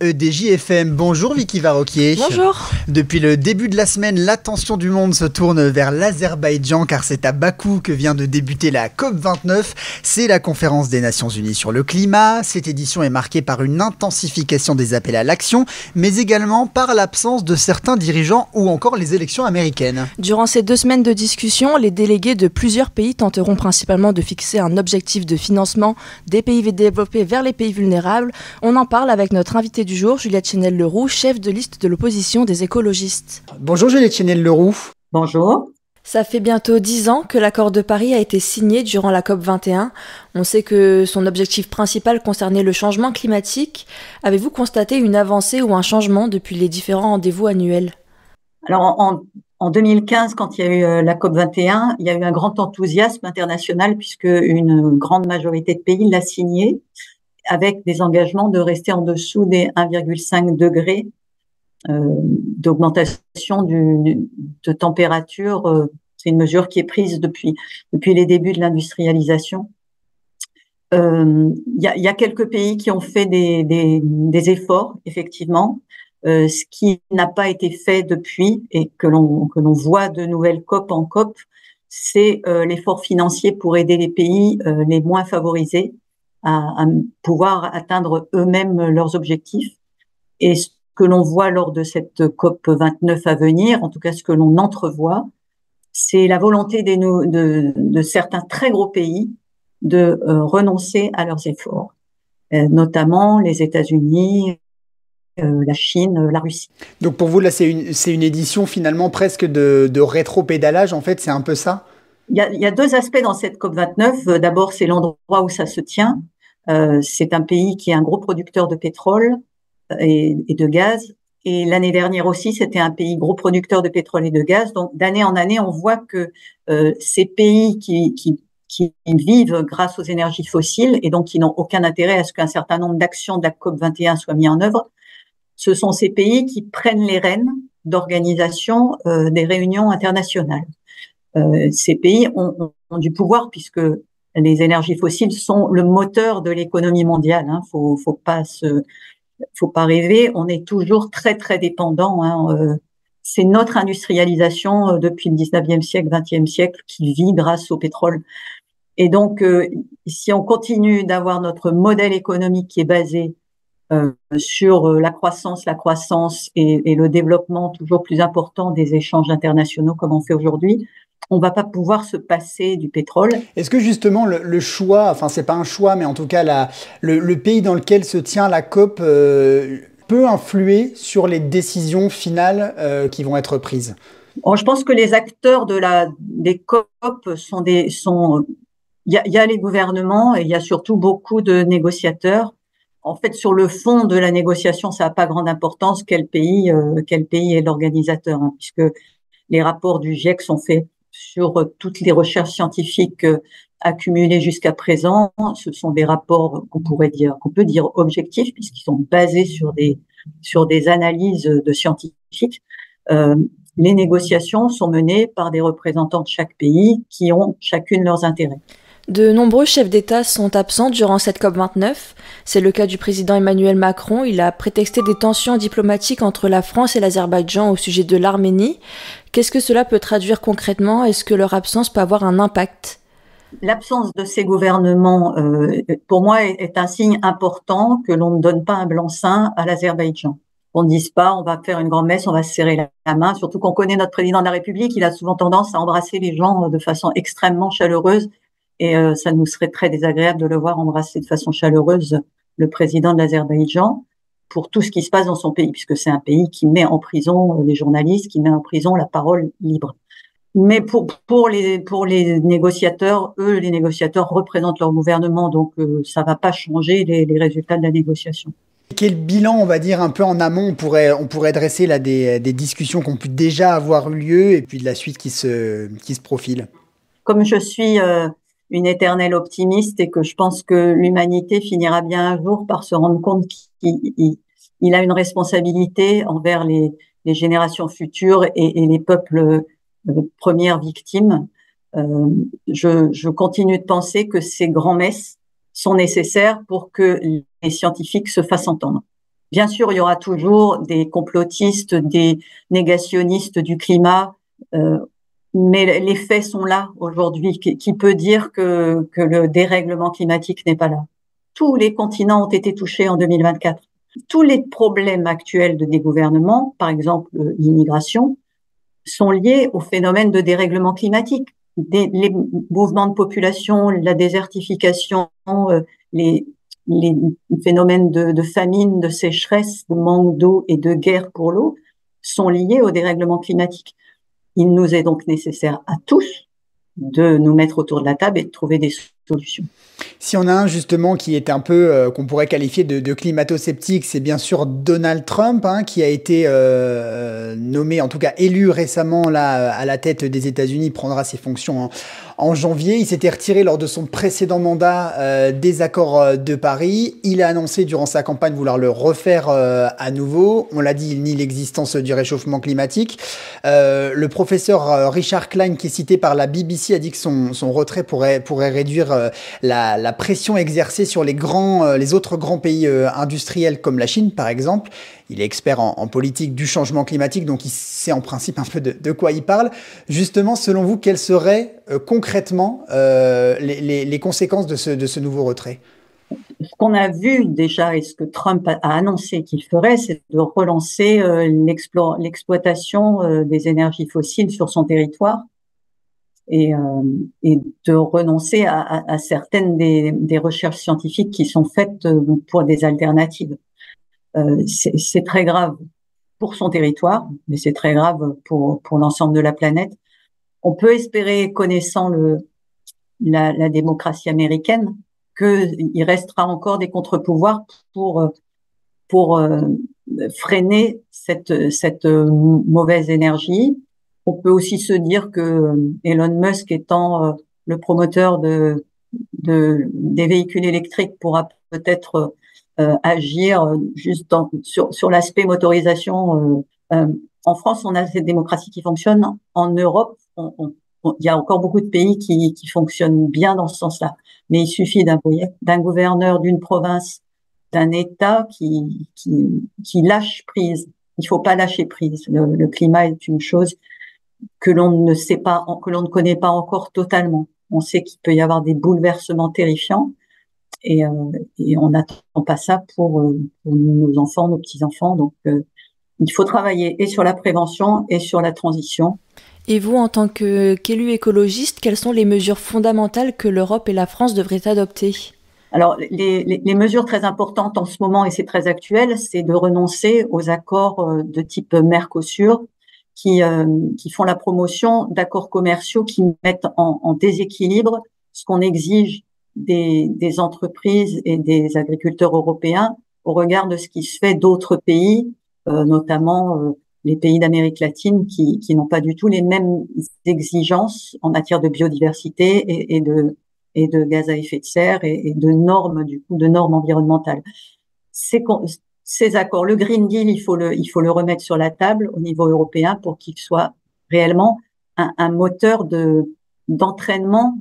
EDJ-FM, bonjour Vicky Varroquier. Bonjour. Depuis le début de la semaine, l'attention du monde se tourne vers l'Azerbaïdjan car c'est à Bakou que vient de débuter la COP29. C'est la conférence des Nations Unies sur le climat. Cette édition est marquée par une intensification des appels à l'action, mais également par l'absence de certains dirigeants ou encore les élections américaines. Durant ces 2 semaines de discussion, les délégués de plusieurs pays tenteront principalement de fixer un objectif de financement des pays développés vers les pays vulnérables. On en parle avec notre invité du jour, Juliette Chenel-Leroux, chef de liste de l'opposition des écologistes. Bonjour Juliette Chenel-Leroux. Bonjour. Ça fait bientôt 10 ans que l'accord de Paris a été signé durant la COP21. On sait que son objectif principal concernait le changement climatique. Avez-vous constaté une avancée ou un changement depuis les différents rendez-vous annuels ? Alors en 2015, quand il y a eu la COP21, il y a eu un grand enthousiasme international puisque une grande majorité de pays l'a signé, avec des engagements de rester en dessous des 1,5 degrés d'augmentation de température. C'est une mesure qui est prise depuis les débuts de l'industrialisation. Il y a quelques pays qui ont fait des efforts, effectivement. Ce qui n'a pas été fait depuis et que l'on voit de nouvelles COP en COP, c'est l'effort financier pour aider les pays les moins favorisés à pouvoir atteindre eux-mêmes leurs objectifs. Et ce que l'on voit lors de cette COP 29 à venir, en tout cas ce que l'on entrevoit, c'est la volonté de certains très gros pays de renoncer à leurs efforts, notamment les États-Unis, la Chine, la Russie. Donc pour vous, là, c'est une édition finalement presque de rétro-pédalage, en fait, c'est un peu ça ? Il y a 2 aspects dans cette COP29. D'abord, c'est l'endroit où ça se tient. C'est un pays qui est un gros producteur de pétrole et de gaz. Et l'année dernière aussi, c'était un pays gros producteur de pétrole et de gaz. Donc, d'année en année, on voit que ces pays qui vivent grâce aux énergies fossiles et donc qui n'ont aucun intérêt à ce qu'un certain nombre d'actions de la COP21 soient mises en œuvre, ce sont ces pays qui prennent les rênes d'organisation des réunions internationales. Ces pays ont du pouvoir puisque les énergies fossiles sont le moteur de l'économie mondiale. Faut pas rêver. On est toujours très très dépendant. C'est notre industrialisation depuis le 19e siècle, 20e siècle qui vit grâce au pétrole. Et donc, si on continue d'avoir notre modèle économique qui est basé sur la croissance et le développement toujours plus important des échanges internationaux comme on fait aujourd'hui, on va pas pouvoir se passer du pétrole. Est-ce que justement le choix, enfin c'est pas un choix, mais en tout cas le pays dans lequel se tient la COP peut influer sur les décisions finales qui vont être prises ? Bon, je pense que les acteurs des COP il y a les gouvernements et il y a surtout beaucoup de négociateurs. En fait, sur le fond de la négociation, ça n'a pas grande importance quel pays est l'organisateur, puisque les rapports du GIEC sont faits sur toutes les recherches scientifiques accumulées jusqu'à présent. Ce sont des rapports qu'on peut dire objectifs, puisqu'ils sont basés sur des analyses de scientifiques. Les négociations sont menées par des représentants de chaque pays qui ont chacune leurs intérêts. De nombreux chefs d'État sont absents durant cette COP29. C'est le cas du président Emmanuel Macron. Il a prétexté des tensions diplomatiques entre la France et l'Azerbaïdjan au sujet de l'Arménie. Qu'est-ce que cela peut traduire concrètement ? Est-ce que leur absence peut avoir un impact ? L'absence de ces gouvernements, pour moi, est un signe important que l'on ne donne pas un blanc-seing à l'Azerbaïdjan. On ne dise pas, on va faire une grand-messe, on va se serrer la main, surtout qu'on connaît notre président de la République, il a souvent tendance à embrasser les gens de façon extrêmement chaleureuse. Et ça nous serait très désagréable de le voir embrasser de façon chaleureuse le président de l'Azerbaïdjan pour tout ce qui se passe dans son pays, puisque c'est un pays qui met en prison les journalistes, qui met en prison la parole libre. Mais pour les négociateurs, les négociateurs représentent leur gouvernement, donc ça va pas changer les résultats de la négociation. Quel bilan, on va dire, un peu en amont, on pourrait dresser là des discussions qui ont pu déjà avoir eu lieu et puis de la suite qui se profile ? Comme je suis une éternelle optimiste et que je pense que l'humanité finira bien un jour par se rendre compte qu'il a une responsabilité envers les générations futures et les peuples premières victimes. Je continue de penser que ces grands-messes sont nécessaires pour que les scientifiques se fassent entendre. Bien sûr, il y aura toujours des complotistes, des négationnistes du climat, mais les faits sont là aujourd'hui. Qui peut dire que le dérèglement climatique n'est pas là? Tous les continents ont été touchés en 2024. Tous les problèmes actuels des gouvernements, par exemple l'immigration, sont liés au phénomène de dérèglement climatique. Les mouvements de population, la désertification, les phénomènes de famine, de sécheresse, de manque d'eau et de guerre pour l'eau sont liés au dérèglement climatique. Il nous est donc nécessaire à tous de nous mettre autour de la table et de trouver des solutions. Si on a un justement qui est un peu, qu'on pourrait qualifier de climato-sceptique, c'est bien sûr Donald Trump, hein, qui a été nommé, en tout cas élu récemment là, à la tête des États-Unis, prendra ses fonctions en janvier. Il s'était retiré lors de son précédent mandat des accords de Paris. Il a annoncé durant sa campagne vouloir le refaire à nouveau. On l'a dit, il nie l'existence du réchauffement climatique. Le professeur Richard Klein, qui est cité par la BBC, a dit que son retrait pourrait réduire la pression exercée sur les autres grands pays industriels comme la Chine, par exemple. Il est expert en politique du changement climatique, donc il sait en principe un peu de quoi il parle. Justement, selon vous, quelles seraient concrètement les conséquences de ce nouveau retrait? Ce qu'on a vu déjà et ce que Trump a annoncé qu'il ferait, c'est de relancer l'exploitation des énergies fossiles sur son territoire et de renoncer à certaines des recherches scientifiques qui sont faites pour des alternatives. C'est très grave pour son territoire, mais c'est très grave pour l'ensemble de la planète. On peut espérer, connaissant la démocratie américaine, qu'il restera encore des contre-pouvoirs pour freiner cette mauvaise énergie. On peut aussi se dire que Elon Musk, étant le promoteur des véhicules électriques, pourra peut-être agir juste sur l'aspect motorisation. En France, on a cette démocratie qui fonctionne. En Europe, il y a encore beaucoup de pays qui fonctionnent bien dans ce sens-là. Mais il suffit d'un gouverneur d'une province, d'un État qui lâche prise. Il faut pas lâcher prise. Le climat est une chose que l'on ne sait pas, que l'on ne connaît pas encore totalement. On sait qu'il peut y avoir des bouleversements terrifiants et on n'attend pas ça pour nos enfants, nos petits-enfants. Donc, il faut travailler et sur la prévention et sur la transition. Et vous, en tant qu'élu écologiste, quelles sont les mesures fondamentales que l'Europe et la France devraient adopter? Alors, les mesures très importantes en ce moment, et c'est très actuel, c'est de renoncer aux accords de type Mercosur qui font la promotion d'accords commerciaux qui mettent en déséquilibre ce qu'on exige des entreprises et des agriculteurs européens au regard de ce qui se fait d'autres pays, notamment les pays d'Amérique latine qui n'ont pas du tout les mêmes exigences en matière de biodiversité et de gaz à effet de serre et de normes environnementales. Ces accords, le Green Deal, il faut le remettre sur la table au niveau européen pour qu'il soit réellement un moteur d'entraînement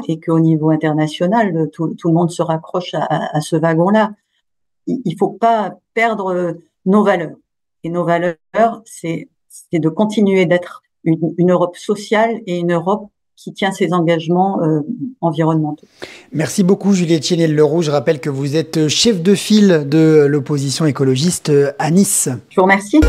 et qu'au niveau international, tout le monde se raccroche à ce wagon-là. Il faut pas perdre nos valeurs. Et nos valeurs, c'est de continuer d'être une Europe sociale et une Europe qui tient ses engagements environnementaux. Merci beaucoup Juliette Chénier-Leroux. Je rappelle que vous êtes chef de file de l'opposition écologiste à Nice. Je vous remercie.